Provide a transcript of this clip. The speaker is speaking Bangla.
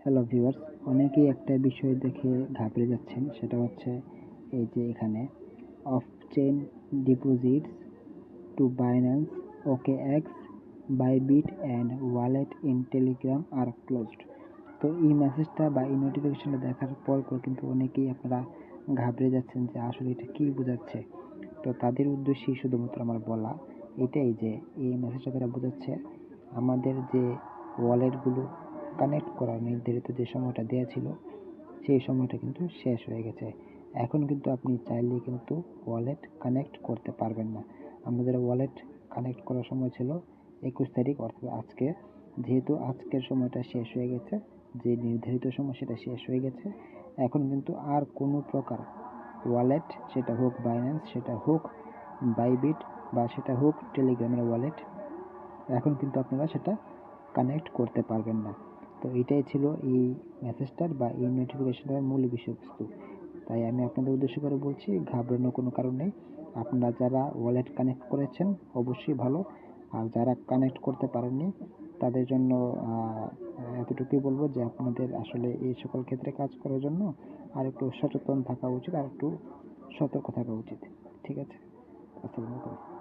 হ্যালো ভিউয়ার্স, অনেকেই একটা বিষয় দেখে ঘাবড়ে যাচ্ছেন, সেটা হচ্ছে এই যে এখানে off chain deposits to Binance, OKX, Bybit and wallet in Telegram are closed. তো এই মেসেজটা বা এই নোটিফিকেশনটা দেখার পর কিন্তু অনেকেই আপনারা ঘাবড়ে যাচ্ছেন যে আসলে এটা কী বোঝাচ্ছে। তো তাদের উদ্দেশ্যেই শুধুমাত্র আমার বলা এটাই যে এই মেসেজটা তারা বোঝাচ্ছে আমাদের যে ওয়ালেটগুলো কানেক্ট করা নির্ধারিত যে সময়টা দেওয়া ছিল সেই সময়টা কিন্তু শেষ হয়ে গেছে। এখন কিন্তু আপনি চাইলেই কিন্তু ওয়ালেট কানেক্ট করতে পারবেন না। আমাদের ওয়ালেট কানেক্ট করার সময় ছিল 21 তারিখ, অর্থাৎ আজকে। যেহেতু আজকের সময়টা শেষ হয়ে গেছে, যে নির্ধারিত সময় সেটা শেষ হয়ে গেছে, এখন কিন্তু আর কোনো প্রকার ওয়ালেট, সেটা হোক বাইন্যান্স, সেটা হোক বাইবিট বা সেটা হোক টেলিগ্রামের ওয়ালেট, এখন কিন্তু আপনারা সেটা কানেক্ট করতে পারবেন না। তো এটাই ছিল এই মেসেজটার বা এই নোটিফিকেশনটার মূল বিষয়বস্তু। তাই আমি আপনাদের উদ্দেশ্য করে বলছি, ঘাবড়ানোর কোনো কারণ নেই। আপনারা যারা ওয়ালেট কানেক্ট করেছেন অবশ্যই ভালো, আর যারা কানেক্ট করতে পারেননি তাদের জন্য এতটুকুই বলবো যে আপনাদের আসলে এই সকল ক্ষেত্রে কাজ করার জন্য আর একটু সচেতন থাকা উচিত, আর একটু সতর্ক থাকা উচিত। ঠিক আছে, আসসালামু আলাইকুম।